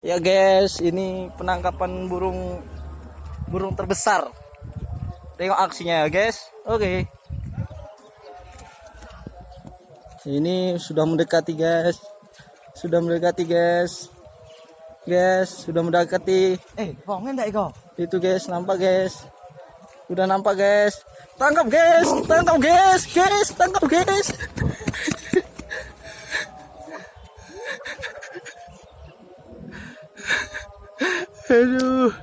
Ya guys, ini penangkapan burung terbesar. Tengok aksinya ya guys. Oke. Ini sudah mendekati guys. Sudah mendekati guys. Guys, sudah mendekati. Bongen enggak iko? Itu guys, nampak guys. Udah nampak guys. Tangkap guys, tangkap guys, guys, tangkap guys. Aduh.